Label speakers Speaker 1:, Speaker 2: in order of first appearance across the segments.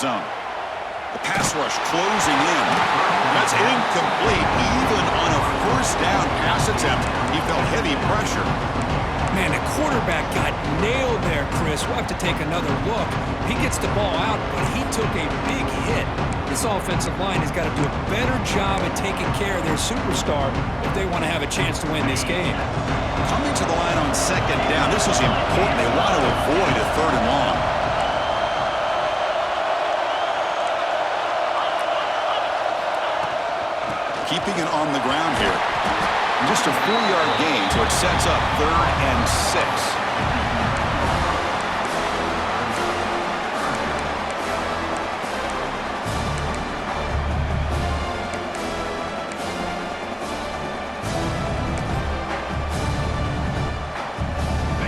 Speaker 1: zone. The pass rush closing in. That's incomplete. Even on a first down pass attempt, he felt heavy pressure.
Speaker 2: Man, the quarterback got nailed there, Chris. We'll have to take another look. He gets the ball out, but he took a big hit. This offensive line has got to do a better job at taking care of their superstar if they want to have a chance to win this game.
Speaker 1: Coming to the line on second down, this is important. They want to avoid a third and long. Keeping it on the ground here. Just a 4-yard gain, so it sets up 3rd and 6.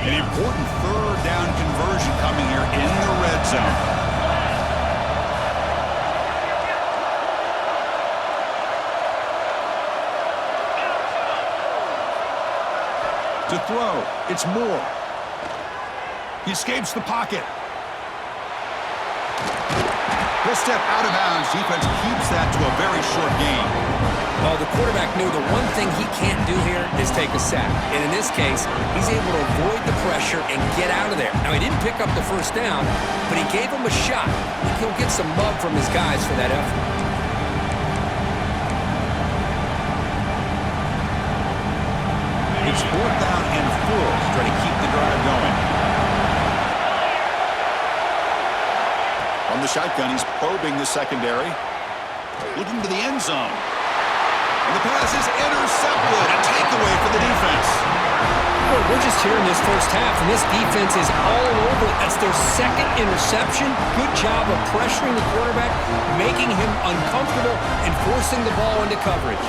Speaker 1: An important 3rd down conversion coming here in the red zone. To throw, it's Moore. He escapes the pocket. He'll step out of bounds. Defense keeps that to a very short gain.
Speaker 2: Well, the quarterback knew the one thing he can't do here is take a sack. And in this case, he's able to avoid the pressure and get out of there. Now, he didn't pick up the first down, but he gave him a shot. I think he'll get some love from his guys for that effort.
Speaker 1: It's 4th down and 4. Trying to keep the drive going. From the shotgun, he's probing the secondary. Looking to the end zone. And the pass is intercepted. A takeaway for the defense.
Speaker 2: Boy, we're just here in this first half, and this defense is all over it. That's their 2nd interception. Good job of pressuring the quarterback, making him uncomfortable, and forcing the ball into coverage.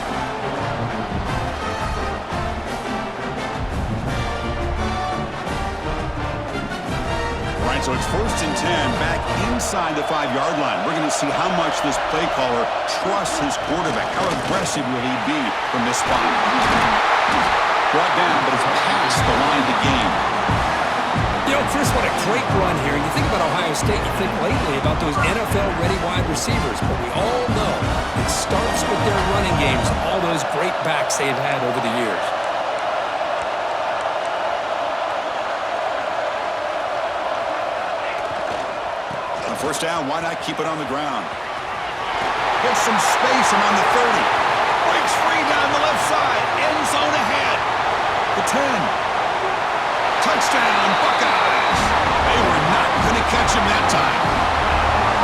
Speaker 1: So it's 1st and 10 back inside the 5-yard line. We're going to see how much this play caller trusts his quarterback. How aggressive will he be from this spot? Brought down, but it's past the line to gain.
Speaker 2: You know, Chris, what a great run here. You think about Ohio State, you think lately about those NFL-ready wide receivers, but we all know it starts with their running games, all those great backs they've had over the years.
Speaker 1: First down, why not keep it on the ground? Gets some space and on the 30. Breaks free down the left side. End zone ahead. The 10. Touchdown, Buckeyes. They were not going to catch him that time.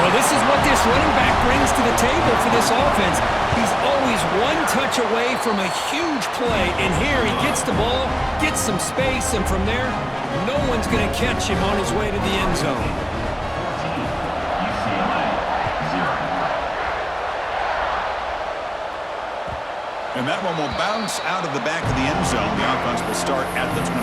Speaker 2: Well, this is what this running back brings to the table for this offense. He's always one touch away from a huge play, and here he gets the ball, gets some space, and from there, no one's going to catch him on his way to the end zone.
Speaker 1: And that one will bounce out of the back of the end zone. The offense will start at the 25.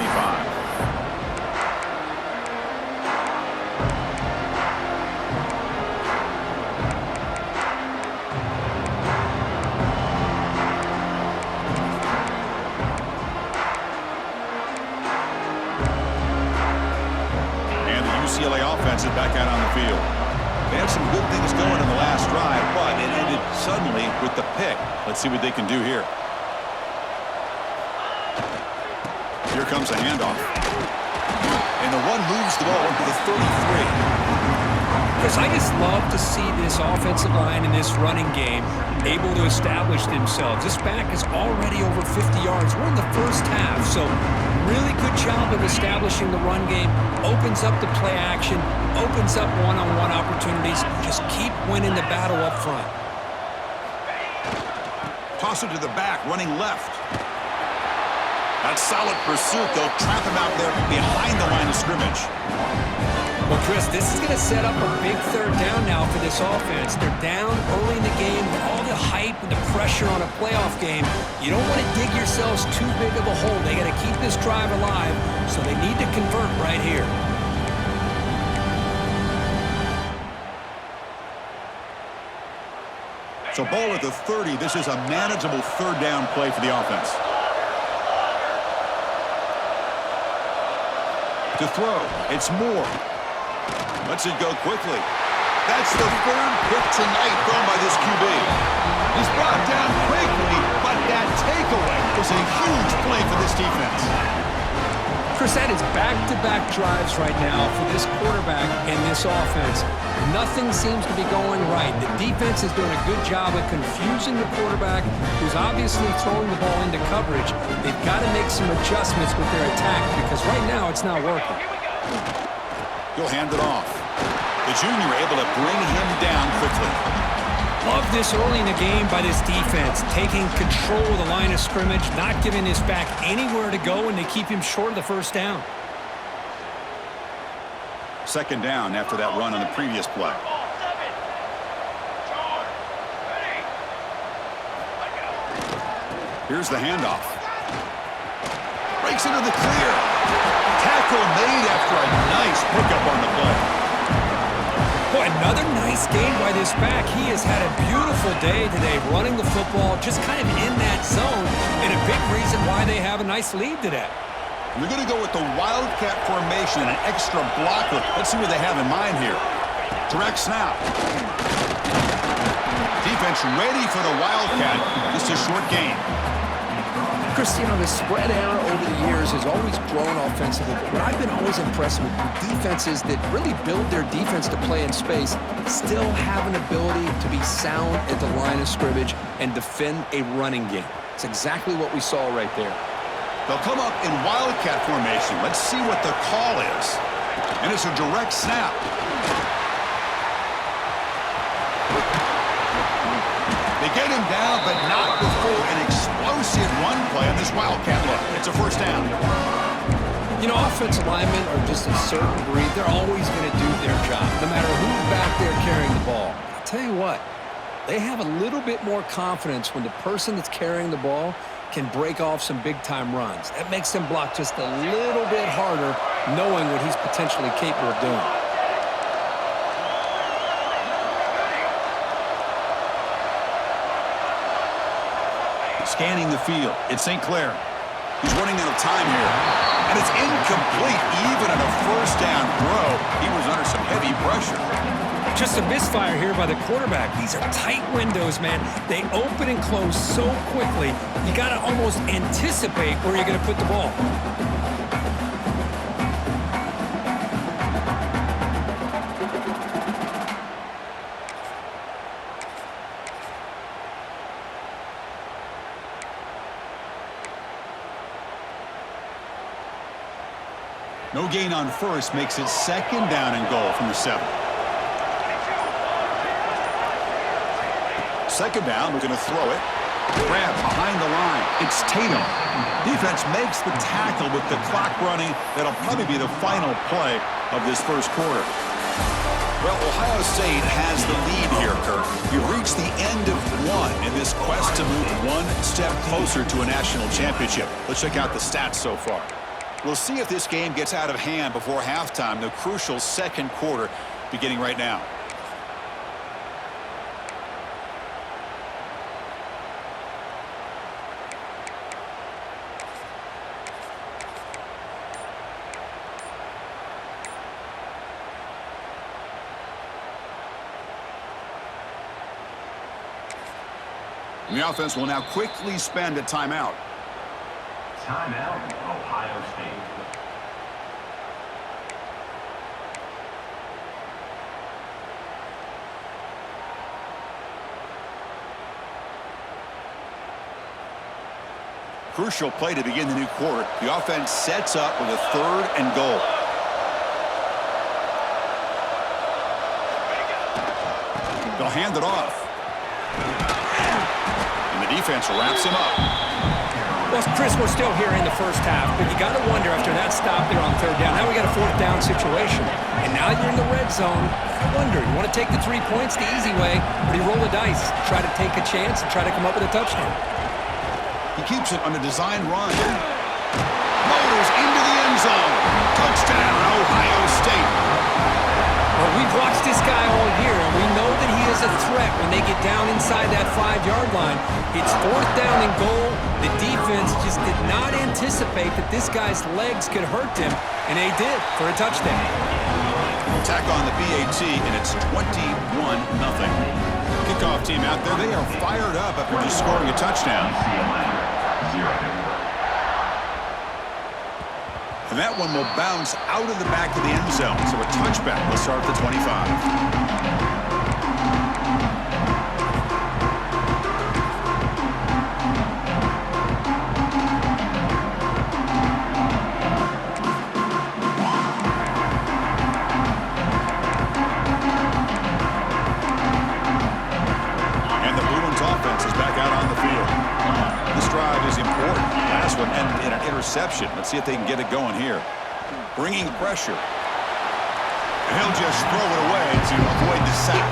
Speaker 1: And the UCLA offense is back out on the field. They had some good things going in the last drive, but it ended suddenly with the pick. Let's see what they can do here. Here comes a handoff. And the one moves the ball to the 33.
Speaker 2: Chris, I just love to see this offensive line in this running game able to establish themselves. This back is already over 50 yards. We're in the first half, so really good job of establishing the run game. Opens up the play action, opens up one-on-one opportunities. Just keep winning the battle up front.
Speaker 1: Toss it to the back, running left. That's solid pursuit. They'll trap him out there behind the line of scrimmage.
Speaker 2: Well, Chris, this is going to set up a big 3rd down now for this offense. They're down early in the game with all the hype and the pressure on a playoff game. You don't want to dig yourselves too big of a hole. They got to keep this drive alive, so they need to convert right here.
Speaker 1: So ball at the 30. This is a manageable 3rd down play for the offense. To throw, it's Moore. Lets it go quickly. That's the third pick tonight thrown by this QB. He's brought down quickly, but that takeaway was a huge play for this defense.
Speaker 2: Chris, that is back-to-back drives right now for this quarterback and this offense. Nothing seems to be going right. The defense is doing a good job of confusing the quarterback, who's obviously throwing the ball into coverage. They've got to make some adjustments with their attack because right now it's not working.
Speaker 1: He'll hand it off. The junior able to bring him down quickly.
Speaker 2: Love this early in the game by this defense, taking control of the line of scrimmage, not giving this back anywhere to go, and they keep him short of the first down.
Speaker 1: Second down after that run on the previous play. Here's the handoff. Breaks into the clear. Tackle made after a nice pickup on the play.
Speaker 2: Boy, another nice game by this back. He has had a beautiful day today running the football, just kind of in that zone, and a big reason why they have a nice lead today.
Speaker 1: We're going to go with the Wildcat formation and an extra blocker. Let's see what they have in mind here. Direct snap. Defense ready for the Wildcat. Just a short game.
Speaker 2: Chris, the spread error over the years has always grown offensively, but I've been always impressed with defenses that really build their defense to play in space, still have an ability to be sound at the line of scrimmage and defend a running game. It's exactly what we saw right there.
Speaker 1: They'll come up in Wildcat formation. Let's see what the call is. And it's a direct snap. They get him down, but not before an explosive run play on this Wildcat look. It's a first down.
Speaker 2: Offensive linemen are just a certain breed. They're always going to do their job, no matter who's back there carrying the ball. I'll tell you what, they have a little bit more confidence when the person that's carrying the ball can break off some big-time runs. That makes them block just a little bit harder, knowing what he's potentially capable of doing.
Speaker 1: Scanning the field. It's St. Clair. He's running out of time here. And it's incomplete, even on a first down throw. He was under some heavy pressure.
Speaker 2: Just a misfire here by the quarterback. These are tight windows, man. They open and close so quickly, you got to almost anticipate where you're going to put the ball.
Speaker 1: No gain on first makes it second down and goal from the 7. Second down, we're going to throw it. Grab behind the line. It's Tatum. Defense makes the tackle with the clock running. That'll probably be the final play of this first quarter. Well, Ohio State has the lead here, Kirk. You've reached the end of one in this quest to move one step closer to a national championship. Let's check out the stats so far. We'll see if this game gets out of hand before halftime, the crucial second quarter beginning right now. The offense will now quickly spend a timeout.
Speaker 3: Timeout, Ohio State.
Speaker 1: Crucial play to begin the new quarter. The offense sets up with a 3rd and goal. They'll hand it off. And the defense wraps him up.
Speaker 2: Well, Chris, we're still here in the first half, but you got to wonder after that stop there on 3rd down. Now we got a 4th down situation, and now you're in the red zone. I wonder, you want to take the 3 points the easy way, or do you roll the dice, try to take a chance, and try to come up with a touchdown?
Speaker 1: He keeps it on a design run. Motors into the end zone. Touchdown, Ohio State.
Speaker 2: Well, we've watched this guy all year, and we know that he is a threat when they get down inside that 5-yard line. It's 4th down and goal. The defense just did not anticipate that this guy's legs could hurt him, and they did for a touchdown.
Speaker 1: Tack on the BAT, and it's 21-0. Kickoff team out there, they are fired up after just scoring a touchdown. And that one will bounce out of the back of the end zone. So a touchback will start at the 25. Interception. Let's see if they can get it going here. Bringing pressure. And he'll just throw it away to avoid the sack.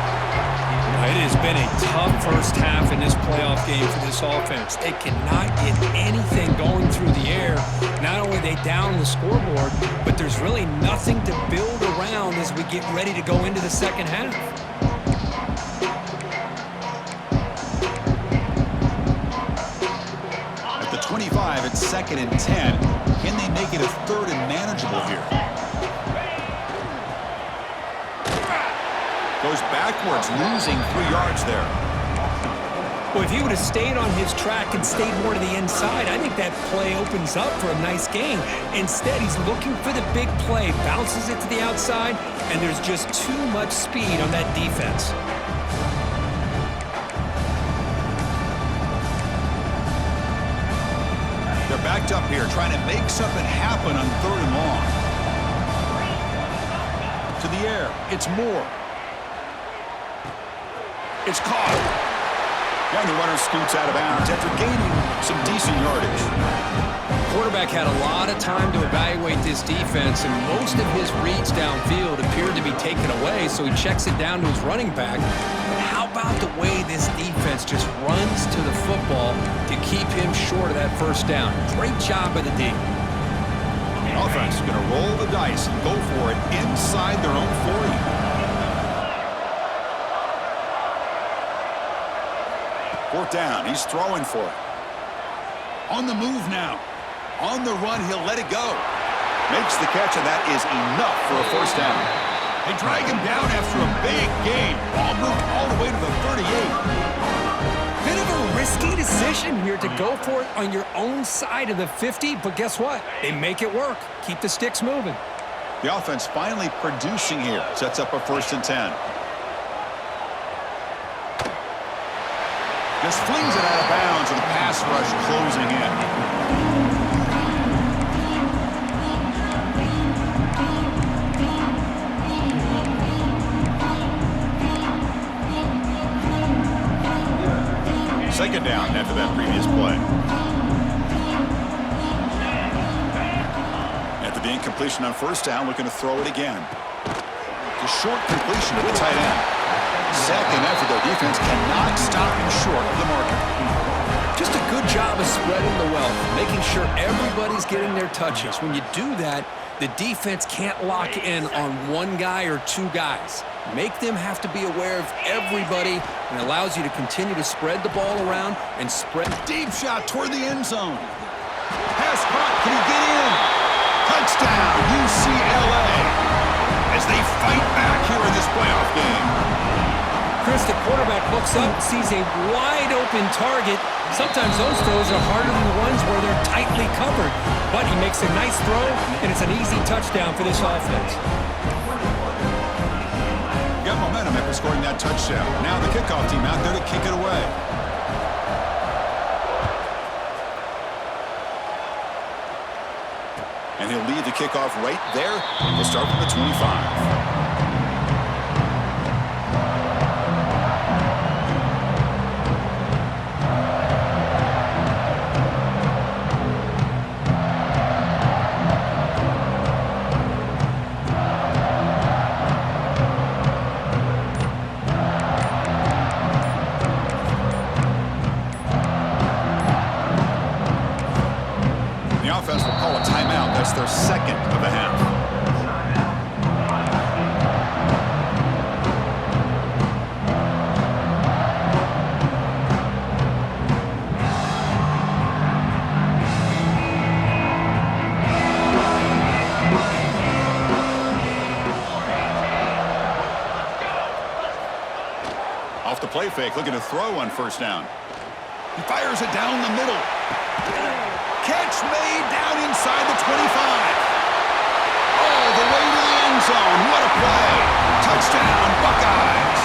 Speaker 2: It has been a tough first half in this playoff game for this offense. They cannot get anything going through the air. Not only are they down the scoreboard, but there's really nothing to build around as we get ready to go into the second half.
Speaker 1: At the 25, it's 2nd and 10. Can they make it a 3rd and manageable here? Goes backwards, losing 3 yards there.
Speaker 2: Well, if he would have stayed on his track and stayed more to the inside, I think that play opens up for a nice gain. Instead, he's looking for the big play, bounces it to the outside, and there's just too much speed on that defense.
Speaker 1: They're backed up here, trying to make something happen on 3rd and long. To the air, it's Moore. It's caught. And the runner scoots out of bounds after gaining some decent yardage.
Speaker 2: Quarterback had a lot of time to evaluate this defense, and most of his reads downfield appeared to be taken away, so he checks it down to his running back. But how about the way this defense just runs to the football to keep him short of that first down? Great job by the D.
Speaker 1: The offense is going to roll the dice and go for it inside their own 40. 4th down, he's throwing for it. On the move now. On the run, he'll let it go. Makes the catch, and that is enough for a 1st down. They drag him down after a big gain. Ball moved all the way to the 38.
Speaker 2: Bit of a risky decision here to go for it on your own side of the 50, but guess what? They make it work. Keep the sticks moving.
Speaker 1: The offense finally producing here. Sets up a 1st and 10. Just flings it out of bounds with the pass rush closing in. Second down after that previous play. After the incompletion on 1st down, looking to throw it again. The short completion to the tight end. Second effort, their defense cannot stop him short of the marker.
Speaker 2: Just a good job of spreading the wealth, making sure everybody's getting their touches. When you do that, the defense can't lock in on one guy or 2 guys. Make them have to be aware of everybody, and allows you to continue to spread the ball around and spread.
Speaker 1: Deep shot toward the end zone. Pass caught. Can he get in? Touchdown, UCLA. As they fight back here in this playoff game.
Speaker 2: Chris, the quarterback looks up, sees a wide-open target. Sometimes those throws are harder than the ones where they're tightly covered. But he makes a nice throw, and it's an easy touchdown for this offense.
Speaker 1: Got momentum after scoring that touchdown. Now the kickoff team out there to kick it away. And he'll lead the kickoff right there. We'll start from the 25. Their 2nd of the half. Off the play fake, looking to throw on first down. He fires it down the middle. Catch made down inside the 25. All the way to the end zone. What a play. Touchdown, Buckeyes.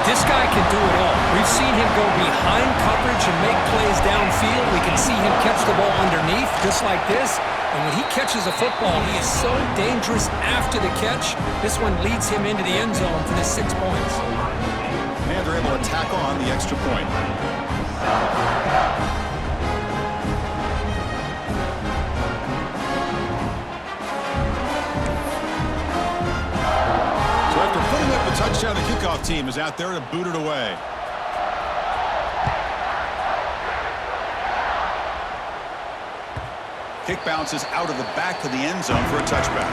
Speaker 2: This guy can do it all. We've seen him go behind coverage and make plays downfield. We can see him catch the ball underneath, just like this. And when he catches a football, he is so dangerous after the catch. This one leads him into the end zone for the 6 points.
Speaker 1: And they're able to tackle on the extra point. So after putting up the touchdown, the kickoff team is out there to boot it away. Kick bounces out of the back of the end zone for a touchback.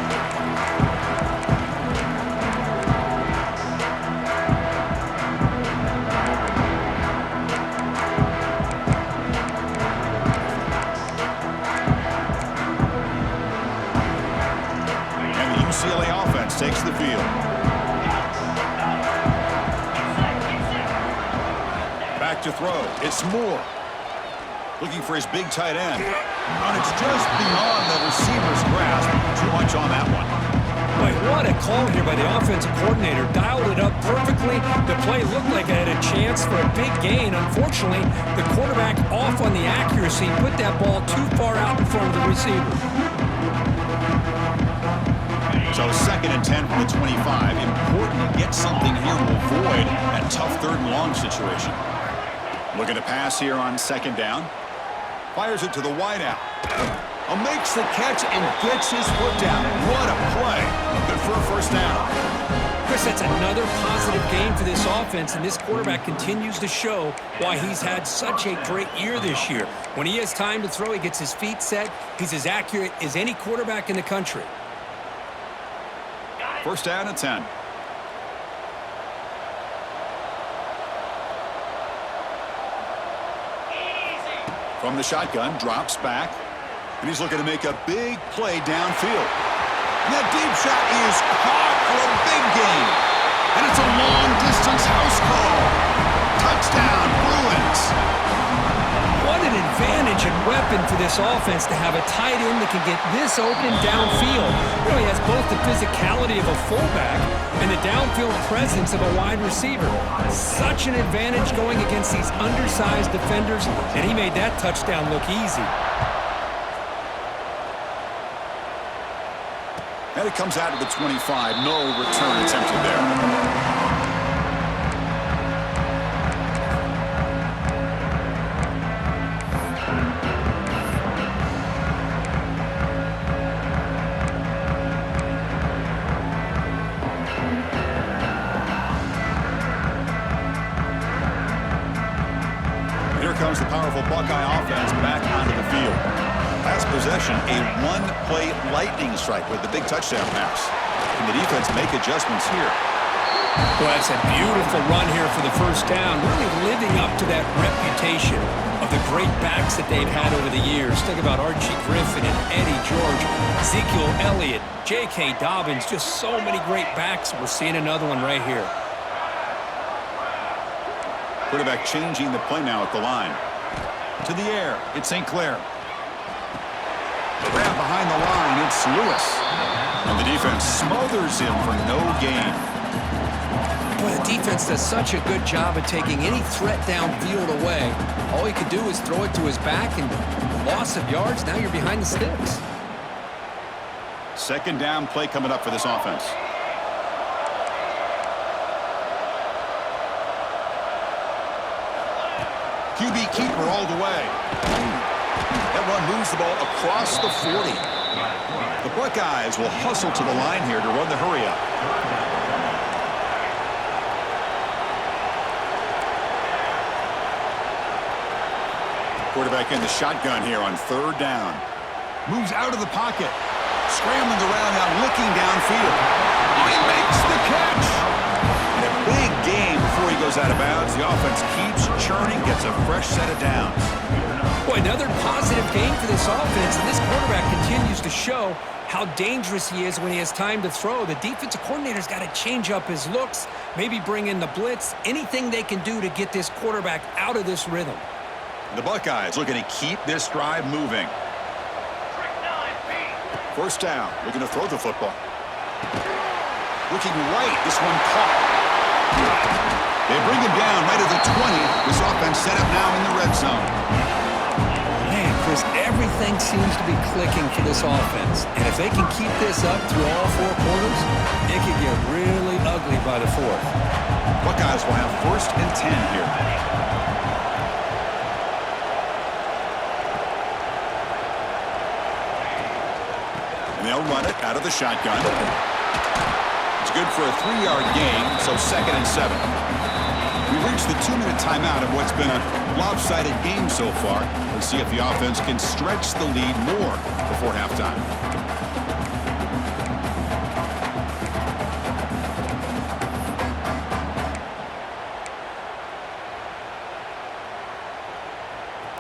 Speaker 1: UCLA offense takes the field. Back to throw. It's Moore. Looking for his big tight end. And it's just beyond the receiver's grasp. Too much on that one.
Speaker 2: Boy, what a call here by the offensive coordinator. Dialed it up perfectly. The play looked like it had a chance for a big gain. Unfortunately, the quarterback off on the accuracy, put that ball too far out in front of the receiver.
Speaker 1: So 2nd and 10 from the 25. Important to get something here to avoid that tough 3rd and long situation. Looking to pass here on 2nd down. Fires it to the wideout. Makes the catch and gets his foot down. What a play. Good for a first down.
Speaker 2: Chris, that's another positive game for this offense, and this quarterback continues to show why he's had such a great year this year. When he has time to throw, he gets his feet set. He's as accurate as any quarterback in the country.
Speaker 1: First down at 10. From the shotgun, drops back. And he's looking to make a big play downfield. And that deep shot is caught for a big gain. And it's a long-distance house call. Touchdown, Bruins.
Speaker 2: What an advantage and weapon for this offense to have a tight end that can get this open downfield. You know, he has both the physicality of a fullback and the downfield presence of a wide receiver. Such an advantage going against these undersized defenders, and he made that touchdown look easy.
Speaker 1: And it comes out to the 25. No return attempted there. Comes the powerful Buckeye offense back onto the field. Last possession, a one-play lightning strike with the big touchdown pass. Can the defense make adjustments here?
Speaker 2: Well, that's a beautiful run here for the first down, really living up to that reputation of the great backs that they've had over the years. Think about Archie Griffin and Eddie George, Ezekiel Elliott, J.K. Dobbins, just so many great backs. We're seeing another one right here.
Speaker 1: Quarterback changing the play now at the line. To the air, it's St. Clair. Grab behind the line, it's Lewis. And the defense smothers him for no gain.
Speaker 2: Boy, the defense does such a good job of taking any threat downfield away. All he could do is throw it to his back, and loss of yards, now you're behind the sticks.
Speaker 1: 2nd down play coming up for this offense. QB keeper all the way. That run moves the ball across the 40. The Buckeyes will hustle to the line here to run the hurry up. Quarterback in the shotgun here on 3rd down. Moves out of the pocket. Scrambling around now, looking downfield. Oh, he makes the catch. And a big game before he goes out of bounds. The offense keeps churning, gets a fresh set of downs.
Speaker 2: Boy, another positive game for this offense, and this quarterback continues to show how dangerous he is when he has time to throw. The defensive coordinator's got to change up his looks, maybe bring in the blitz, anything they can do to get this quarterback out of this rhythm.
Speaker 1: The Buckeyes looking to keep this drive moving. First down, looking to throw the football. Looking right, this one caught. They bring him down right at the 20. This offense set up now in the red zone.
Speaker 2: Man, Chris, everything seems to be clicking for this offense. And if they can keep this up through all four quarters, it could get really ugly by the fourth.
Speaker 1: Buckeyes will have first and 10 here. And they'll run it out of the shotgun. It's good for a 3-yard gain, so 2nd and 7. We've reached the 2-minute timeout of what's been a lopsided game so far. Let's see if the offense can stretch the lead more before halftime.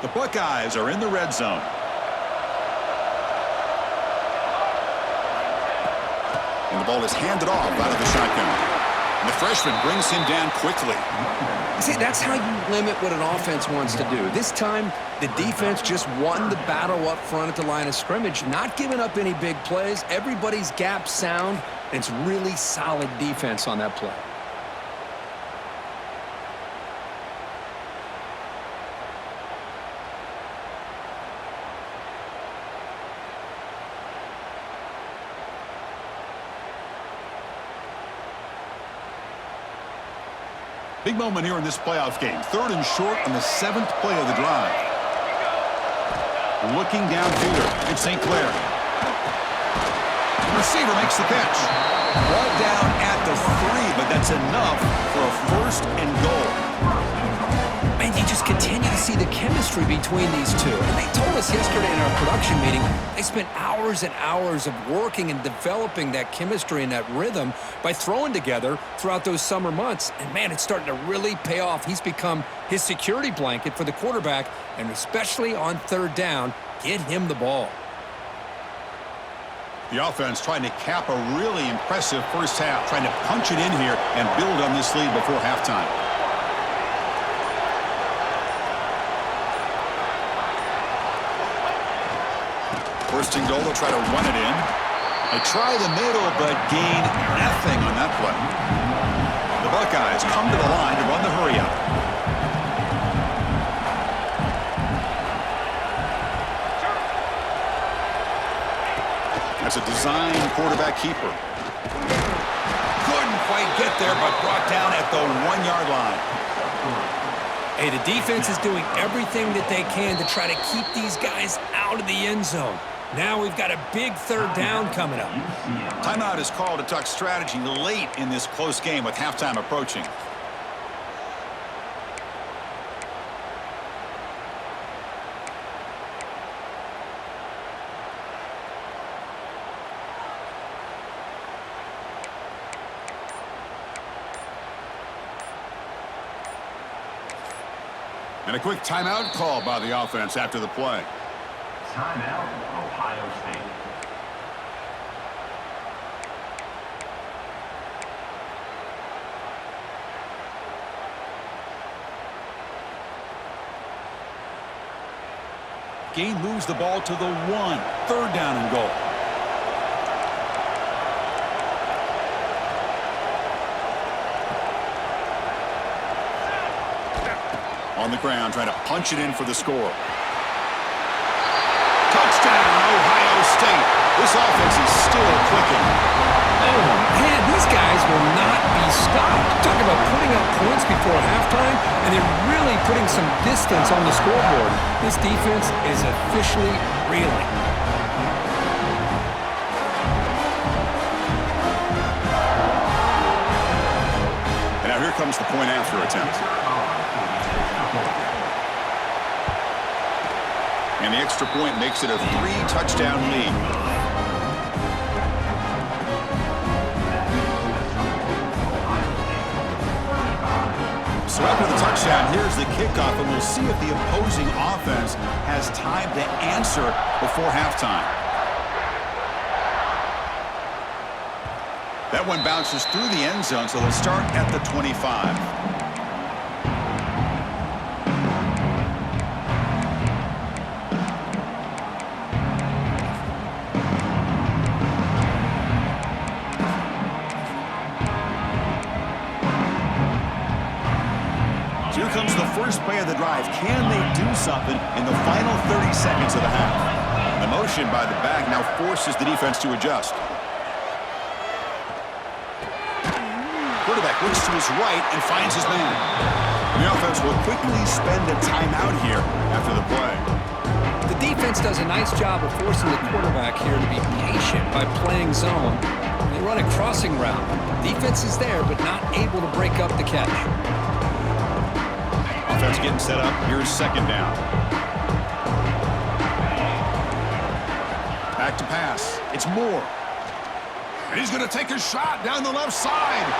Speaker 1: The Buckeyes are in the red zone. And the ball is handed off out of the shotgun. And the freshman brings him down quickly.
Speaker 2: See, that's how you limit what an offense wants to do. This time, the defense just won the battle up front at the line of scrimmage, not giving up any big plays. Everybody's gap sound, and it's really solid defense on that play.
Speaker 1: Big moment here in this playoff game. 3rd and short on the 7th play of the drive. Looking downfield, it's St. Clair. The receiver makes the catch. Ball down at the 3, but that's enough for a 1st and goal.
Speaker 2: And you just continue to see the chemistry between these two. And they told us yesterday in our production meeting, they spent hours and hours of working and developing that chemistry and that rhythm by throwing together throughout those summer months. And, man, it's starting to really pay off. He's become his security blanket for the quarterback, and especially on 3rd down, get him the ball.
Speaker 1: The offense trying to cap a really impressive first half, trying to punch it in here and build on this lead before halftime. First and goal, they'll try to run it in. They try the middle, but gain nothing on that play. The Buckeyes come to the line to run the hurry up. That's a design quarterback keeper. Couldn't quite get there, but brought down at the 1-yard line.
Speaker 2: Hey, the defense is doing everything that they can to try to keep these guys out of the end zone. Now we've got a big 3rd down coming up.
Speaker 1: Timeout is called to talk strategy late in this close game with halftime approaching. And a quick timeout call by the offense after the play.
Speaker 3: Timeout, Ohio State.
Speaker 1: Gain moves the ball to the 1. 3rd down and goal. On the ground, trying to punch it in for the score. Touchdown, Ohio State. This offense is still clicking.
Speaker 2: Oh, man, these guys will not be stopped. Talk about putting up points before halftime, and they're really putting some distance on the scoreboard. This defense is officially reeling.
Speaker 1: And now here comes the point after attempt. And the extra point makes it a 3-touchdown lead. So after the touchdown, here's the kickoff, and we'll see if the opposing offense has time to answer before halftime. That one bounces through the end zone, so they'll start at the 25. Here comes the first play of the drive. Can they do something in the final 30 seconds of the half? The motion by the back now forces the defense to adjust. Quarterback looks to his right and finds his man. The offense will quickly spend a timeout here after the play.
Speaker 2: The defense does a nice job of forcing the quarterback here to be patient by playing zone. They run a crossing route. Defense is there, but not able to break up the catch.
Speaker 1: Offense getting set up. Here's second down. Back to pass. It's Moore. And he's going to take a shot down the left side.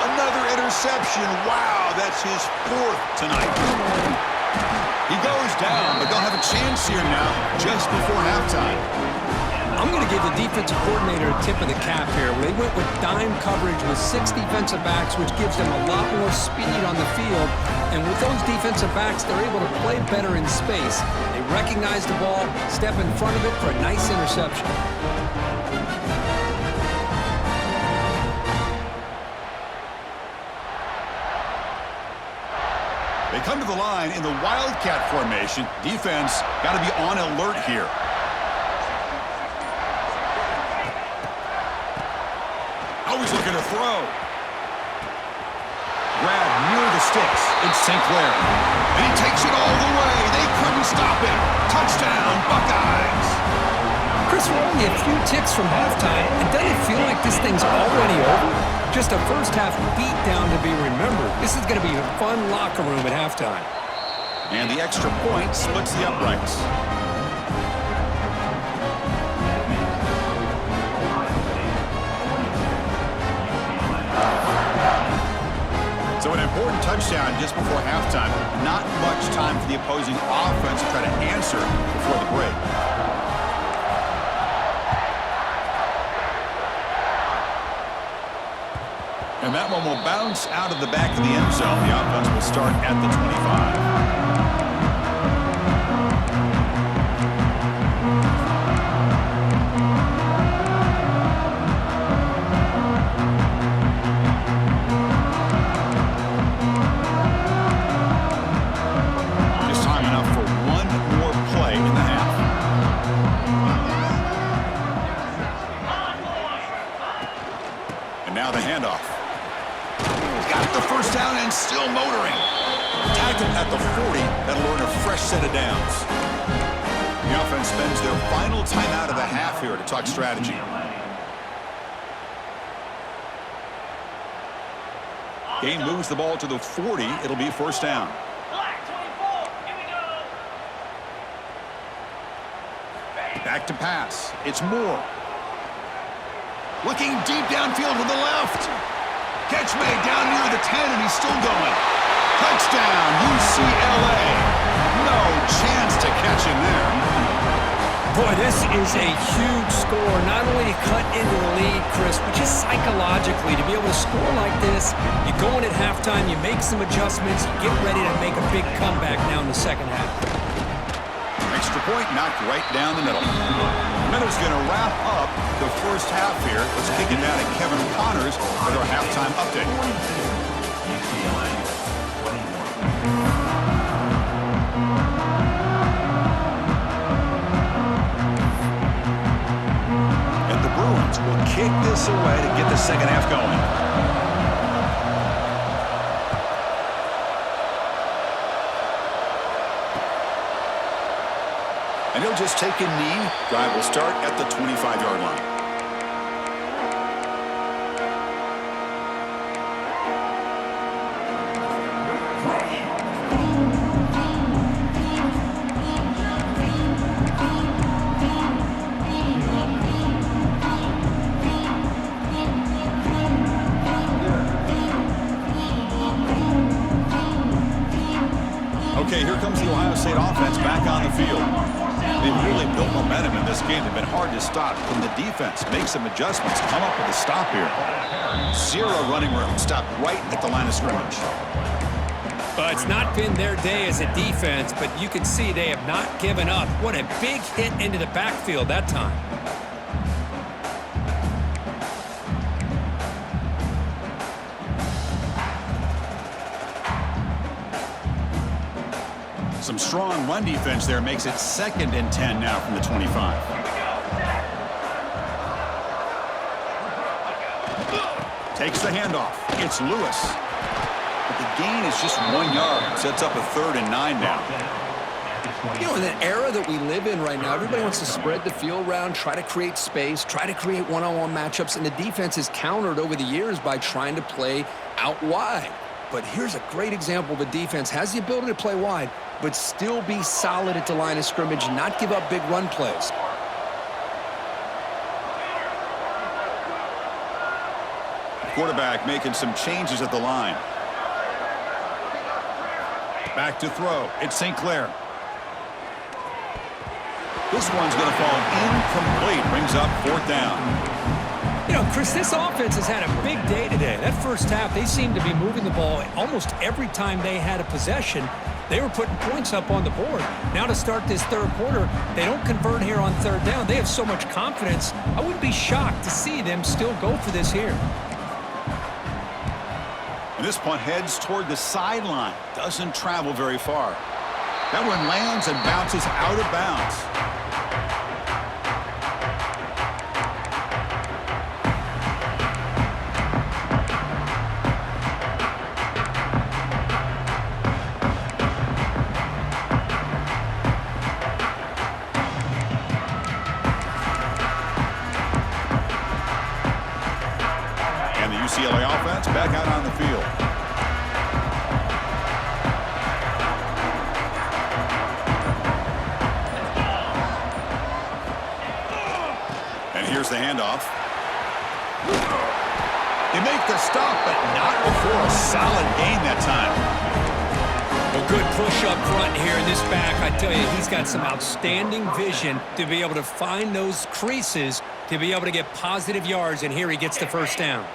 Speaker 1: Another interception. Wow, that's his fourth tonight. He goes down, but they'll have a chance here now just before halftime.
Speaker 2: I'm going to give the defensive coordinator a tip of the cap here. They went with dime coverage with 6 defensive backs, which gives them a lot more speed on the field. And with those defensive backs, they're able to play better in space. They recognize the ball, step in front of it for a nice interception.
Speaker 1: They come to the line in the Wildcat formation. Defense got to be on alert here. Always looking to throw. Grab near the sticks. It's St. Clair. And he takes it all the way. They couldn't stop him. Touchdown, Buckeyes.
Speaker 2: Chris, we're only a few ticks from halftime, and doesn't it feel like this thing's already over? Just a first-half beatdown to be remembered. This is going to be a fun locker room at halftime.
Speaker 1: And the extra point splits the uprights. So an important touchdown just before halftime. Not much time for the opposing offense to try to answer before the break. And that one will bounce out of the back of the end zone. The offense will start at the 25. Still motoring. Tackle at the 40. That'll earn a fresh set of downs. The offense spends their final timeout of the half here to talk strategy. Game moves the ball to the 40. It'll be first down. Back to pass. It's Moore. Looking deep downfield to the left. Catch made down near the 10, and he's still going. Touchdown, UCLA. No chance to catch him there.
Speaker 2: Boy, this is a huge score. Not only to cut into the lead, Chris, but just psychologically to be able to score like this. You go in at halftime, you make some adjustments, you get ready to make a big comeback now in the second half.
Speaker 1: Extra point knocked right down the middle. Miller's going to wrap up the first half here. Let's kick it down to Kevin Connors with our halftime update. And the Bruins will kick this away to get the second half going. And he'll just take a knee. Drive will start at the 25-yard line. Okay, here comes the Ohio State offense back on the field. They've really built momentum in this game. They've been hard to stop. Can the defense make some adjustments, come up with a stop here? Zero running room. Stopped right at the line of scrimmage.
Speaker 2: It's not been their day as a defense, but you can see they have not given up. What a big hit into the backfield that time.
Speaker 1: Some strong run defense there makes it 2nd and 10 now from the 25. Takes the handoff. It's Lewis. But the gain is just 1 yard. Sets up a 3rd and 9 now.
Speaker 2: You know, in the era that we live in right now, everybody wants to spread the field around, try to create space, try to create one-on-one matchups, and the defense is countered over the years by trying to play out wide. But here's a great example of a defense has the ability to play wide, but still be solid at the line of scrimmage, not give up big run plays.
Speaker 1: Quarterback making some changes at the line. Back to throw. It's St. Clair. This one's going to fall incomplete. Brings up 4th down.
Speaker 2: You know, Chris, this offense has had a big day today. That first half, they seemed to be moving the ball almost every time they had a possession. They were putting points up on the board. Now to start this third quarter, they don't convert here on 3rd down. They have so much confidence. I wouldn't be shocked to see them still go for this here.
Speaker 1: And this punt heads toward the sideline. Doesn't travel very far. That one lands and bounces out of bounds. UCLA offense back out on the field. And here's the handoff. They make the stop, but not before a solid gain that time.
Speaker 2: Well, good push up front here in this back. I tell you, he's got some outstanding vision to be able to find those creases, to be able to get positive yards, and here he gets the first down.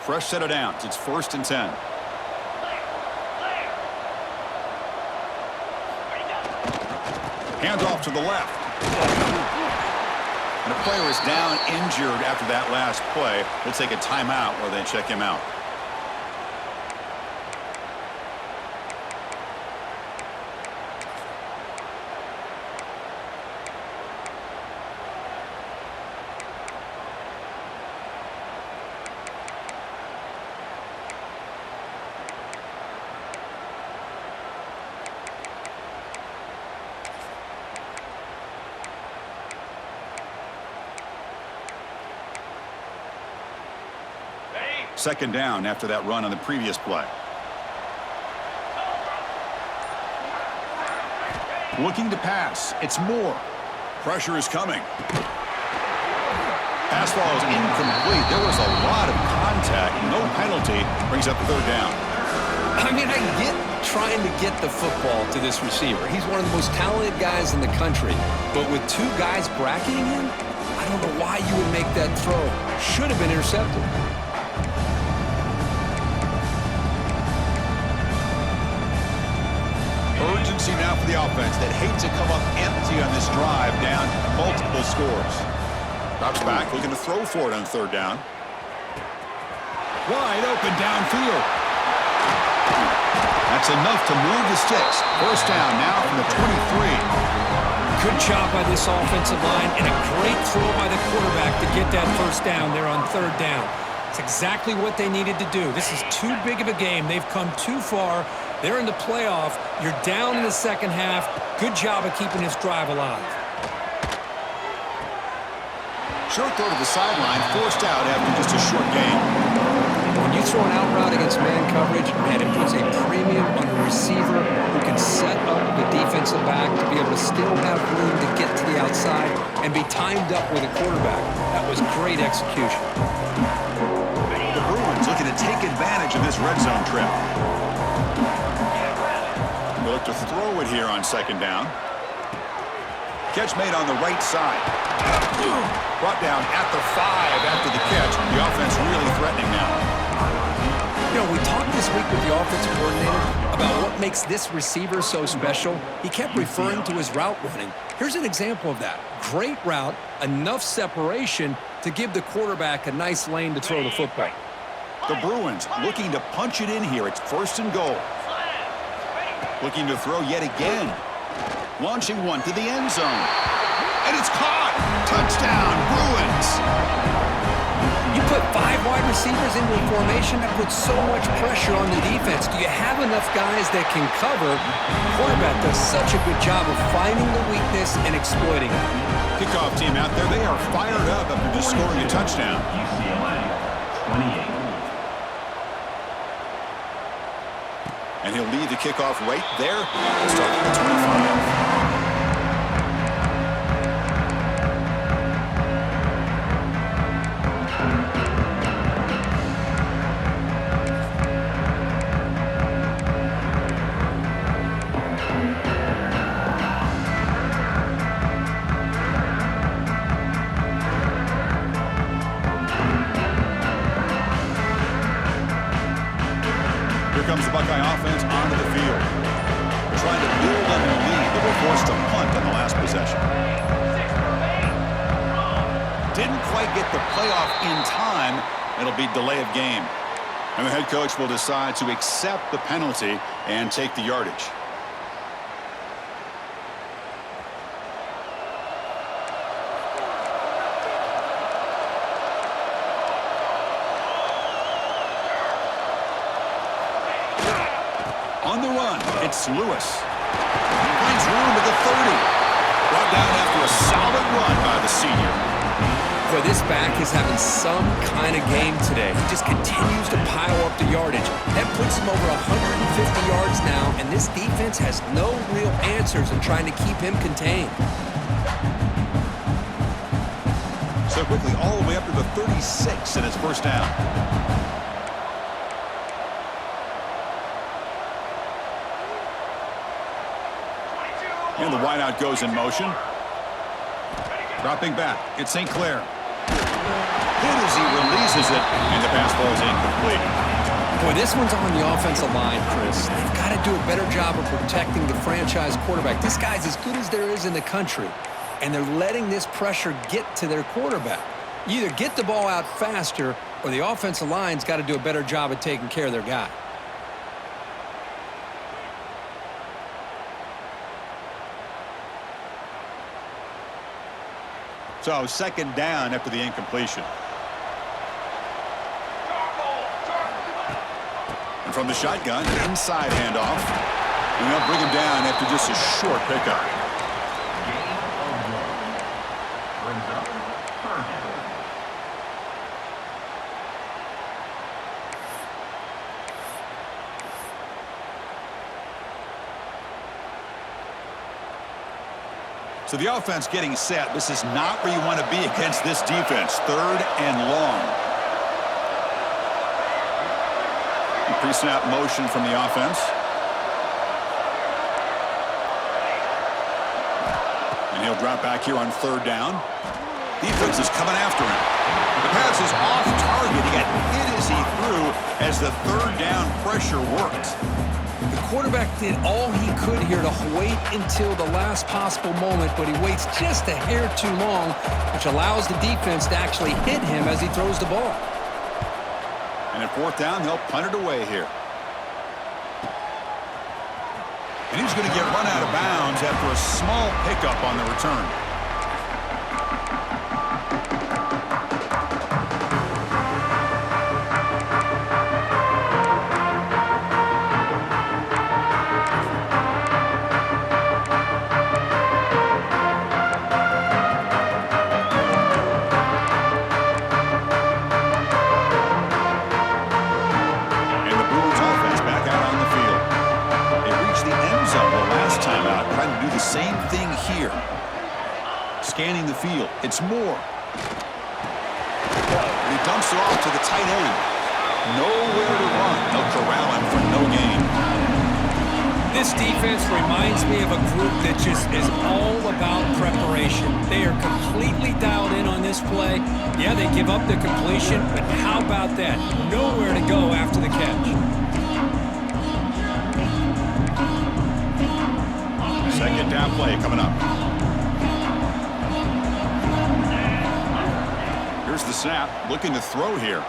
Speaker 1: Fresh set of downs. It's 1st and 10. Hands off to the left. And a player is down injured after that last play. We'll take a timeout while they check him out. Second down after that run on the previous play. Looking to pass. It's Moore. Pressure is coming. Pass ball is incomplete. There was a lot of contact. No penalty. Brings up 3rd down.
Speaker 2: I mean, I get trying to get the football to this receiver. He's one of the most talented guys in the country. But with 2 guys bracketing him, I don't know why you would make that throw. Should have been intercepted.
Speaker 1: Urgency now for the offense that hates to come up empty on this drive, down multiple scores. Drops back, looking to throw for it on 3rd down. Wide open downfield. That's enough to move the sticks. First down now from the 23.
Speaker 2: Good job by this offensive line and a great throw by the quarterback to get that first down there on 3rd down. It's exactly what they needed to do. This is too big of a game. They've come too far. They're in the playoff. You're down in the second half. Good job of keeping this drive alive.
Speaker 1: Short throw to the sideline, forced out after just a short gain.
Speaker 2: When you throw an out route against man coverage, man, it puts a premium on a receiver who can set up the defensive back to be able to still have room to get to the outside and be timed up with a quarterback. That was great execution.
Speaker 1: The Bruins looking to take advantage of this red zone trip. They look to here on second down. Catch made on the right side. Brought down at the 5 after the catch. The offense really threatening now.
Speaker 2: You know, we talked this week with the offensive coordinator about what makes this receiver so special. He kept referring to his route running. Here's an example of that. Great route, enough separation to give the quarterback a nice lane to throw the football.
Speaker 1: The Bruins looking to punch it in here. It's first and goal. Looking to throw yet again. Launching one to the end zone. And it's caught. Touchdown, Bruins.
Speaker 2: You put 5 wide receivers into a formation that puts so much pressure on the defense. Do you have enough guys that can cover? The quarterback does such a good job of finding the weakness and exploiting it.
Speaker 1: Kickoff team out there. They are fired up after just scoring a touchdown.
Speaker 3: UCLA, 28.
Speaker 1: And he'll lead the kickoff right there. Start at the 25. Here comes the Buckeye offense onto the field. Trying to build on their lead. They were forced to punt on the last possession. Didn't quite get the playoff in time. It'll be delay of game. And the head coach will decide to accept the penalty and take the yardage. On the run, it's Lewis. Finds room at the 30. Brought down after a solid run by the senior.
Speaker 2: Boy, this back is having some kind of game today. He just continues to pile up the yardage. That puts him over 150 yards now, and this defense has no real answers in trying to keep him contained.
Speaker 1: So quickly all the way up to the 36 and it's first down. And the wideout goes in motion. Dropping back, it's St. Clair. Hit as he releases it, and the pass falls incomplete.
Speaker 2: Boy, this one's on the offensive line, Chris. They've got to do a better job of protecting the franchise quarterback. This guy's as good as there is in the country, and they're letting this pressure get to their quarterback. You either get the ball out faster, or the offensive line's got to do a better job of taking care of their guy.
Speaker 1: So second down after the incompletion. And from the shotgun, inside handoff. And they'll bring him down after just a short pickup.
Speaker 3: Gain of 1. Brings up third down.
Speaker 1: So the offense getting set. This is not where you want to be against this defense. Third and long. Pre-snap motion from the offense. And he'll drop back here on third down. Defense is coming after him. The pass is off target. He got hit as he threw as the third down pressure worked.
Speaker 2: The quarterback did all he could here to wait until the last possible moment, but he waits just a hair too long, which allows the defense to actually hit him as he throws the ball.
Speaker 1: And at fourth down, they'll punt it away here. And he's going to get run out of bounds after a small pickup on the return. Same thing here. Scanning the field. It's Moore. And he dumps it off to the tight end. Nowhere to run. They'll corral him for no gain.
Speaker 2: This defense reminds me of a group that just is all about preparation. They are completely dialed in on this play. Yeah, they give up the completion, but how about that? Nowhere to go after the catch.
Speaker 1: Second down play coming up. Here's the snap. Looking to throw here.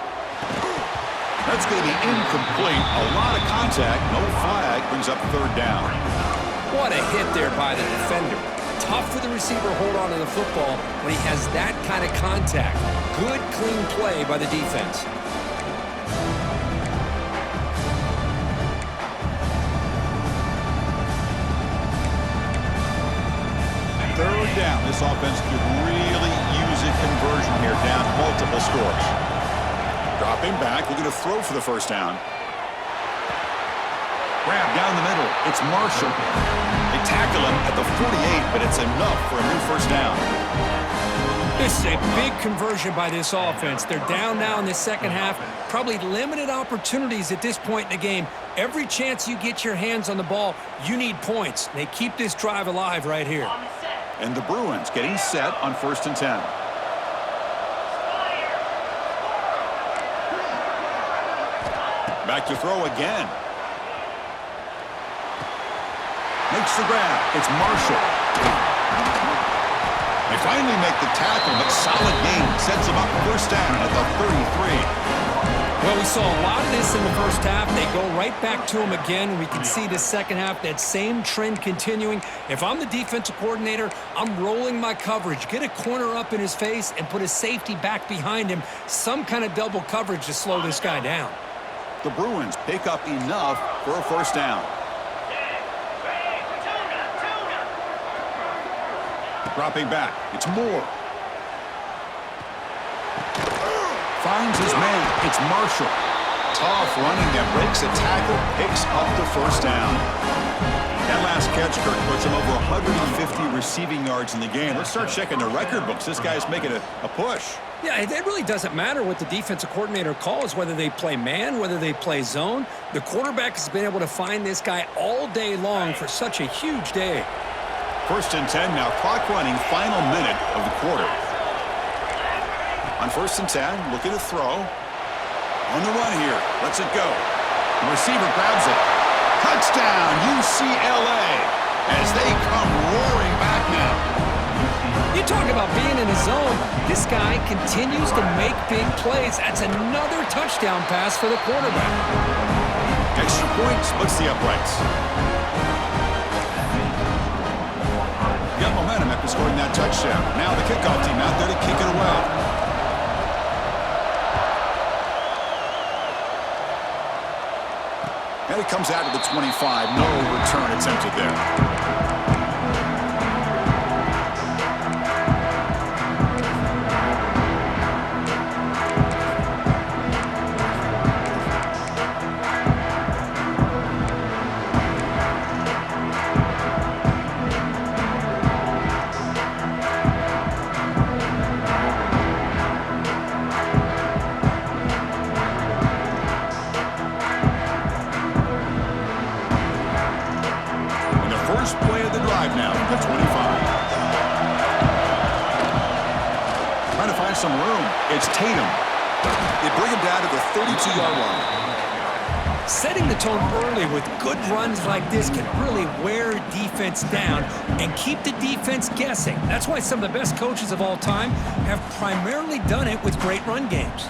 Speaker 1: That's going to be incomplete. A lot of contact. No flag. Brings up third down.
Speaker 2: What a hit there by the defender. Tough for the receiver to hold on to the football when he has that kind of contact. Good, clean play by the defense.
Speaker 1: Third down. This offense could really use a conversion here. Down multiple scores. Dropping back, looking to throw for the first down. Grab down the middle. It's Marshall. They tackle him at the 48, but it's enough for a new first down.
Speaker 2: This is a big conversion by this offense. They're down now in the second half. Probably limited opportunities at this point in the game. Every chance you get your hands on the ball, you need points. They keep this drive alive right here.
Speaker 1: And the Bruins getting set on 1st and 10. Back to throw again. Makes the grab. It's Marshall. They finally make the tackle, but solid gain. Sets them up first down at the 33.
Speaker 2: Well, we saw a lot of this in the first half. They go right back to him again. We can see the second half, that same trend continuing. If I'm the defensive coordinator, I'm rolling my coverage. Get a corner up in his face and put a safety back behind him. Some kind of double coverage to slow this guy down.
Speaker 1: The Bruins pick up enough for a first down. Dropping back. It's Moore. Finds his man. It's Marshall. Tough running that breaks a tackle, picks up the first down. That last catch, Kirk, puts him over 150 receiving yards in the game. Let's start checking the record books. This guy's making a push.
Speaker 2: Yeah, it really doesn't matter what the defensive coordinator calls, whether they play man, whether they play zone. The quarterback has been able to find this guy all day long for such a huge day.
Speaker 1: 1st and 10 now. Clock running. Final minute of the quarter. On 1st and 10, looking to throw. On the run here. Lets it go. The receiver grabs it. Touchdown, UCLA, as they come roaring back now.
Speaker 2: You talk about being in a zone. This guy continues to make big plays. That's another touchdown pass for the quarterback.
Speaker 1: Extra point splits the uprights. Got momentum after scoring that touchdown. Now the kickoff team out there to kick it away. And it comes out to the 25. No return attempted there. First play of the drive now, the 25. Trying to find some room. It's Tatum. They bring him down to the 32-yard line.
Speaker 2: Setting the tone early with good runs like this can really wear defense down and keep the defense guessing. That's why some of the best coaches of all time have primarily done it with great run games.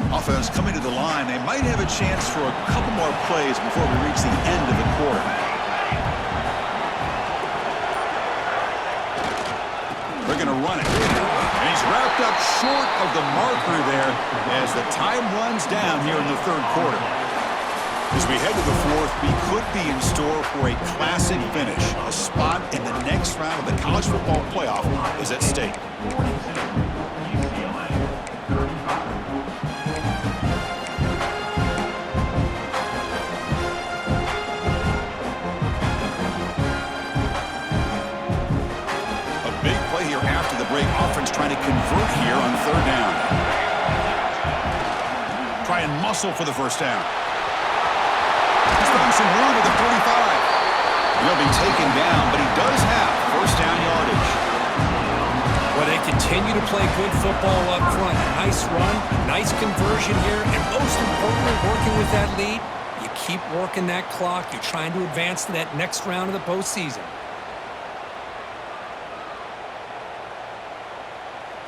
Speaker 1: Offense coming to the line. They might have a chance for a couple more plays before we reach the end of the quarter. They're going to run it. And he's wrapped up short of the marker there as the time runs down here in the third quarter. As we head to the fourth, we could be in store for a classic finish. A spot in the next round of the college football playoff is at stake. the break. Offense trying to convert here on third down. Try and muscle for the first down. He's throwing some room at the 45. He'll be taken down, but he does have first down yardage.
Speaker 2: Well, they continue to play good football up front. Nice run, nice conversion here, and most importantly, working with that lead, you keep working that clock. You're trying to advance to that next round of the postseason.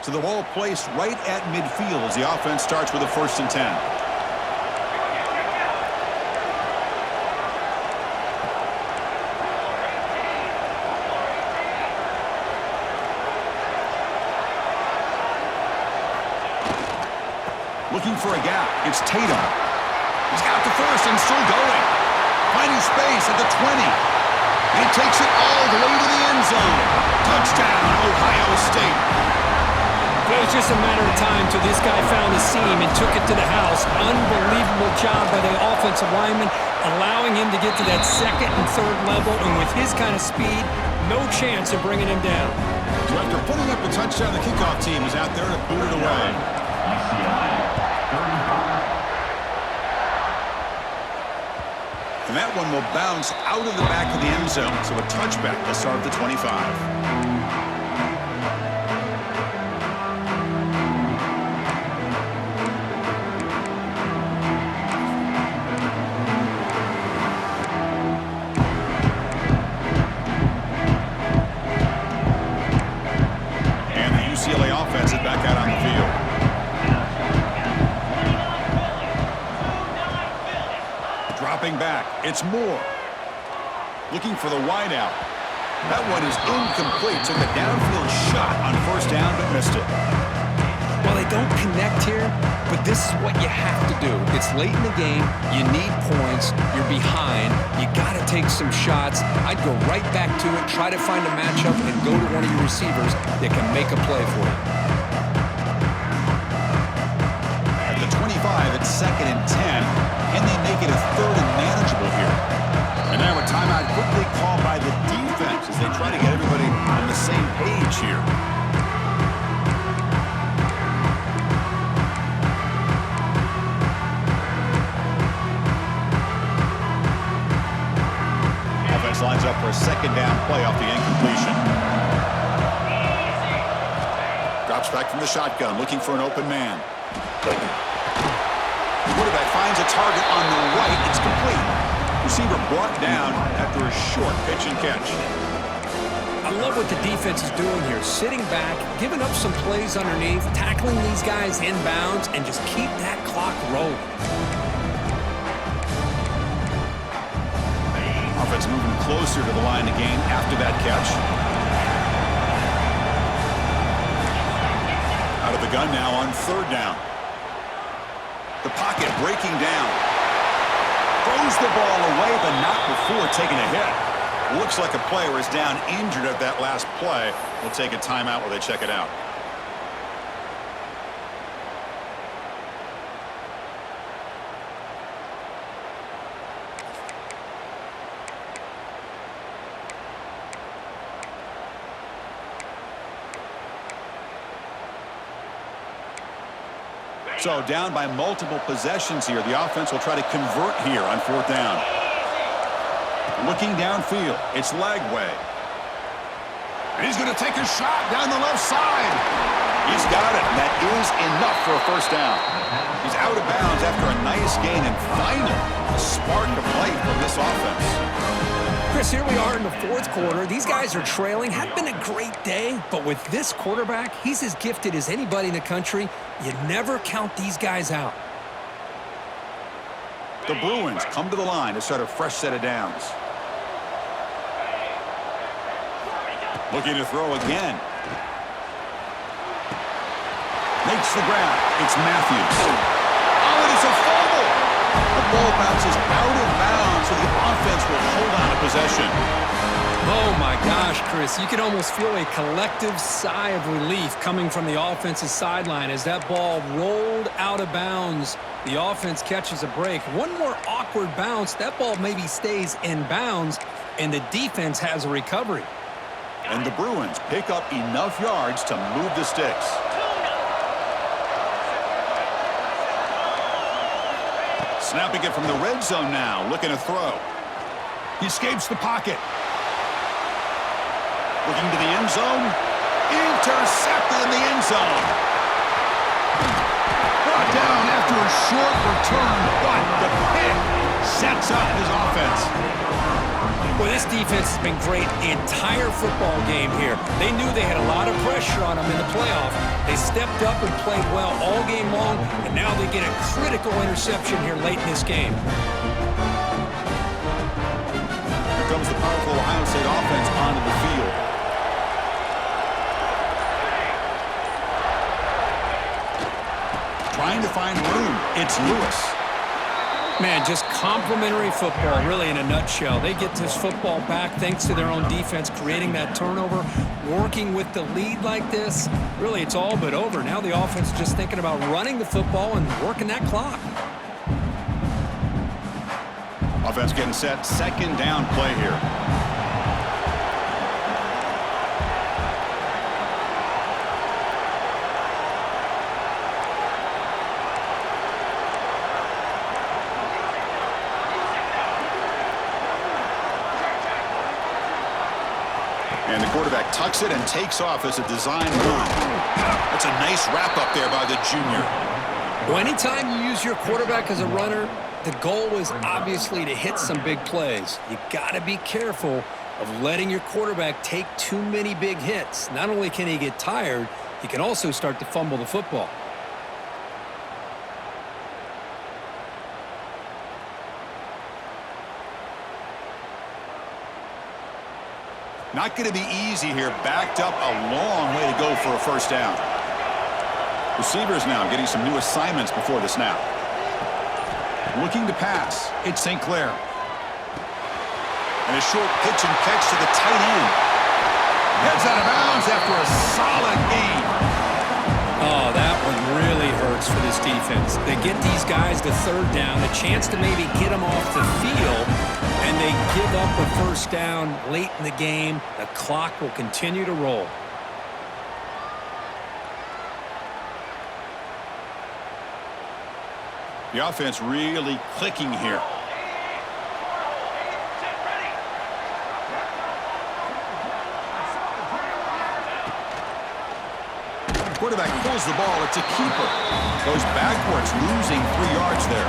Speaker 1: So the ball placed right at midfield as the offense starts with a 1st and 10. Looking for a gap. It's Tatum. He's got the first and still going. Finding space at the 20. And he takes it all the way to the end zone. Touchdown, Ohio State.
Speaker 2: It was just a matter of time till this guy found the seam and took it to the house. Unbelievable job by the offensive lineman, allowing him to get to that second and third level. And with his kind of speed, no chance of bringing him down.
Speaker 1: So after putting up a touchdown, the kickoff team is out there to boot it away. And that one will bounce out of the back of the end zone. So a touchback to start the 25. Back. It's Moore. Looking for the wideout. That one is incomplete. Took a downfield shot on first down, but missed it.
Speaker 2: Well, they don't connect here, but this is what you have to do. It's late in the game. You need points. You're behind. You got to take some shots. I'd go right back to it, try to find a matchup, and go to one of your receivers that can make a play for you.
Speaker 1: At the 25, it's 2nd and 10. Can they make it a 3rd and manageable here? And now a timeout quickly called by the defense as they try to get everybody on the same page here. Offense lines up for a 2nd down play off the incompletion. Drops back from the shotgun, looking for an open man. Quarterback finds a target on the right. It's complete. Receiver brought down after a short pitch and catch.
Speaker 2: I love what the defense is doing here. Sitting back, giving up some plays underneath, tackling these guys inbounds, and just keep that clock rolling.
Speaker 1: Offense moving closer to the line of game after that catch. Out of the gun now on 3rd down. The pocket breaking down. Throws the ball away, but not before taking a hit. Looks like a player is down injured at that last play. We'll take a timeout while they check it out. So down by multiple possessions here. The offense will try to convert here on 4th down. Looking downfield. It's Lagway. And he's going to take a shot down the left side. He's got it. That is enough for a first down. He's out of bounds after a nice gain, and finally a spark of life from this offense.
Speaker 2: Chris, here we are in the 4th quarter. These guys are trailing. Hadn't been a great day, but with this quarterback, he's as gifted as anybody in the country. You never count these guys out.
Speaker 1: The Bruins come to the line to start a fresh set of downs. Looking to throw again. Makes the grab. It's Matthews. Oh, it is a fumble. The ball bounces out of bounds, so the offense will hold on to possession.
Speaker 2: Oh, my gosh, Chris. You can almost feel a collective sigh of relief coming from the offensive sideline as that ball rolled out of bounds. The offense catches a break. One more awkward bounce. That ball maybe stays in bounds, and the defense has a recovery.
Speaker 1: And the Bruins pick up enough yards to move the sticks. Snapping it from the red zone now, looking to throw. He escapes the pocket. Looking to the end zone. Intercepted in the end zone. Brought down after a short return, but the pick sets up his offense.
Speaker 2: Well, this defense has been great the entire football game here. They knew they had a lot of pressure on them in the playoff. They stepped up and played well all game long, and now they get a critical interception here late in this game.
Speaker 1: Here comes the powerful Ohio State offense onto the field. Trying to find room. It's Lewis.
Speaker 2: Man, just complimentary football, really, in a nutshell. They get this football back thanks to their own defense, creating that turnover, working with the lead like this. Really, it's all but over. Now the offense is just thinking about running the football and working that clock.
Speaker 1: Offense getting set. Second down play here. And the quarterback tucks it and takes off as a design run. That's a nice wrap up there by the junior.
Speaker 2: Well, anytime you use your quarterback as a runner, the goal is obviously to hit some big plays. You got to be careful of letting your quarterback take too many big hits. Not only can he get tired, he can also start to fumble the football.
Speaker 1: Not going to be easy here. Backed up a long way to go for a first down. Receivers now getting some new assignments before the snap. Looking to pass. It's St. Clair. And a short pitch and catch to the tight end. Heads out of bounds after a solid gain.
Speaker 2: Oh, that one really hurts for this defense. They get these guys to third down, a chance to maybe get them off the field, and they give up a first down late in the game. The clock will continue to roll.
Speaker 1: The offense really clicking here. Quarterback pulls the ball. It's a keeper. Goes backwards, losing 3 yards there.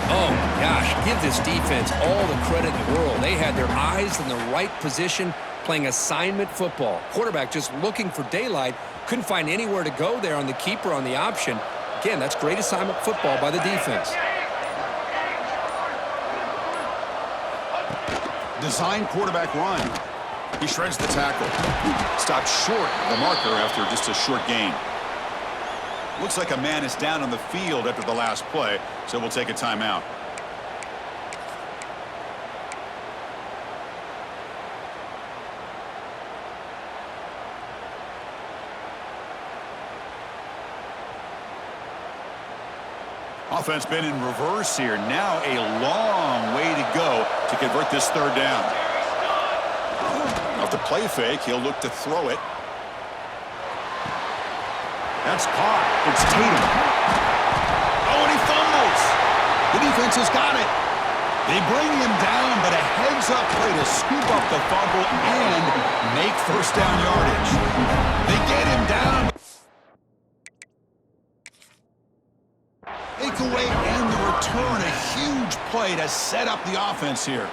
Speaker 2: Oh, gosh, give this defense all the credit in the world. They had their eyes in the right position, playing assignment football. Quarterback just looking for daylight. Couldn't find anywhere to go there on the keeper on the option. Again, that's great assignment football by the defense.
Speaker 1: Design quarterback run. He shreds the tackle. Stopped short of the marker after just a short gain. Looks like a man is down on the field after the last play, so we'll take a timeout. Offense been in reverse here. Now a long way to go to convert this third down. Off the play fake, he'll look to throw it. That's caught. It's Tatum. Oh, and he fumbles. The defense has got it. They bring him down, but a heads-up play to scoop up the fumble and make first down yardage. They get him down. Takeaway and the return, a huge play to set up the offense here.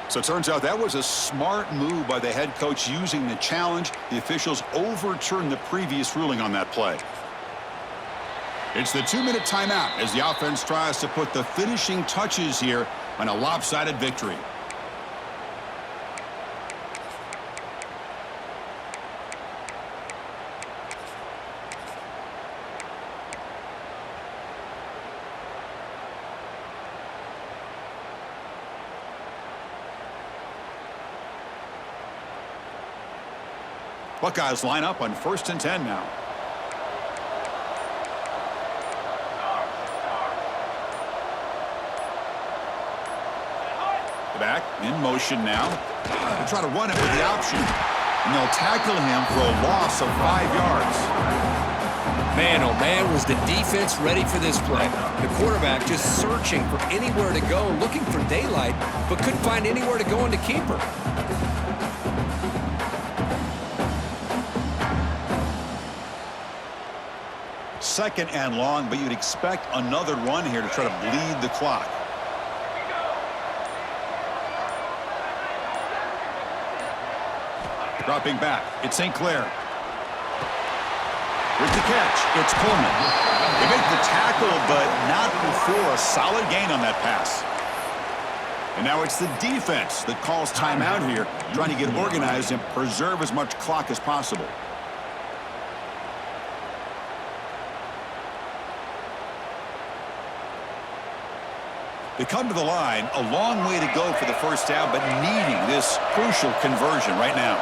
Speaker 1: So it turns out that was a smart move by the head coach using the challenge. The officials overturned the previous ruling on that play. It's the 2-minute timeout as the offense tries to put the finishing touches here on a lopsided victory. Buckeyes line up on 1st and 10 now. Back in motion now. They'll try to run it with the option. And they'll tackle him for a loss of 5 yards.
Speaker 2: Man, oh man, was the defense ready for this play. The quarterback just searching for anywhere to go, looking for daylight, but couldn't find anywhere to go into keeper.
Speaker 1: Second and long, but you'd expect another run here to try to bleed the clock. Dropping back, it's St. Clair. With the catch, it's Pullman. They make the tackle, but not before a solid gain on that pass. And now it's the defense that calls timeout here, trying to get organized and preserve as much clock as possible. They come to the line, a long way to go for the first down, but needing this crucial conversion right now.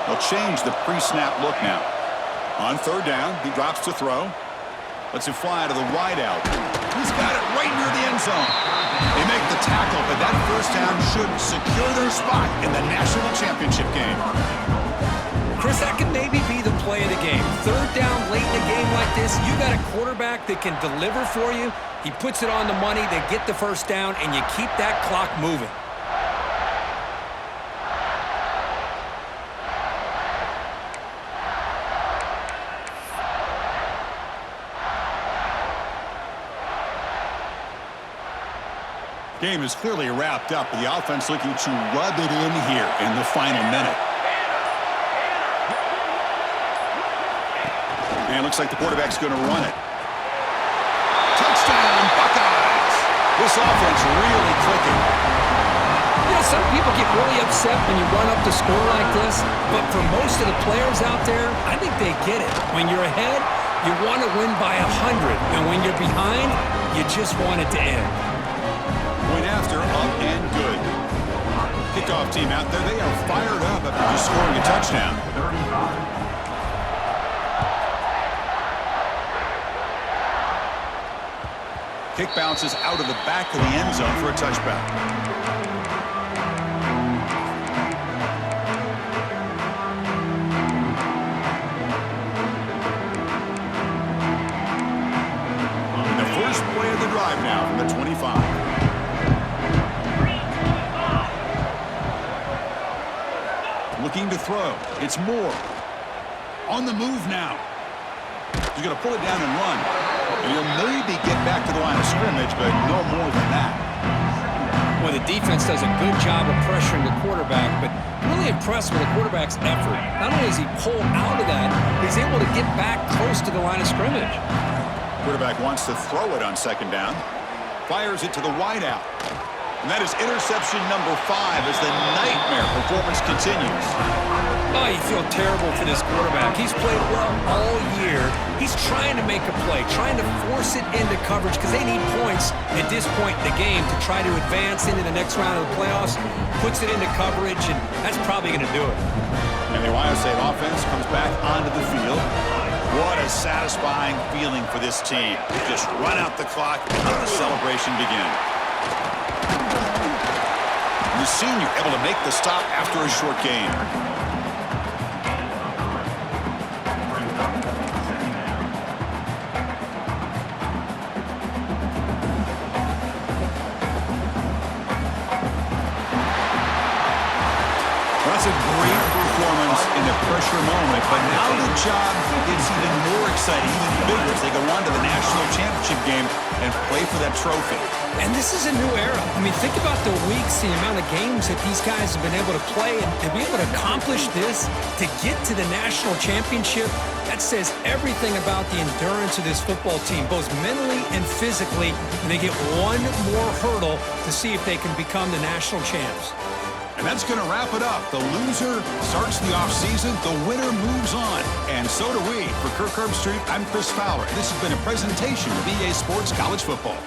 Speaker 1: They'll change the pre-snap look now. On third down, he drops to throw. Lets it fly to the wideout. He's got it right near the end zone. They make the tackle, but that first down should secure their spot in the national championship game.
Speaker 2: Chris, that could maybe be the play of the game. Third down late in a game like this, you got a quarterback that can deliver for you. He puts it on the money, they get the first down, and you keep that clock moving.
Speaker 1: Game is clearly wrapped up, but the offense looking to rub it in here in the final minute. And it looks like the quarterback's going to run it. Touchdown, Buckeyes! This offense really clicking.
Speaker 2: You know, some people get really upset when you run up the score like this, but for most of the players out there, I think they get it. When you're ahead, you want to win by 100, and when you're behind, you just want it to end.
Speaker 1: Point after, up and good. Kickoff team out there, they are fired up after just scoring a touchdown. Kick bounces out of the back of the end zone for a touchback. And the first play of the drive now from the 25. Looking to throw. It's Moore. On the move now. He's going to pull it down and run. And he'll maybe get back to the line of scrimmage, but no more than that.
Speaker 2: Well, the defense does a good job of pressuring the quarterback, but really impressed with the quarterback's effort. Not only does he pull out of that, he's able to get back close to the line of scrimmage.
Speaker 1: Quarterback wants to throw it on second down. Fires it to the wideout. And that is interception number 5 as the nightmare performance continues.
Speaker 2: Oh, you feel terrible for this quarterback. He's played well all year. He's trying to make a play, trying to force it into coverage because they need points at this point in the game to try to advance into the next round of the playoffs. Puts it into coverage, and that's probably going to do it.
Speaker 1: And the Ohio State offense comes back onto the field. What a satisfying feeling for this team. Just run out the clock and let the celebration begin. The senior able to make the stop after a short gain. That's a great performance in the pressure moment, but now the job gets even more exciting, even bigger as they go on to the national championship game and play for that trophy.
Speaker 2: And this is a new era. I mean, think about the weeks, the amount of games that these guys have been able to play, and to be able to accomplish this, to get to the national championship, that says everything about the endurance of this football team, both mentally and physically, and they get one more hurdle to see if they can become the national champs.
Speaker 1: And that's going to wrap it up. The loser starts the offseason. The winner moves on. And so do we. For Kirk Herbstreit, I'm Chris Fowler. This has been a presentation of EA Sports College Football.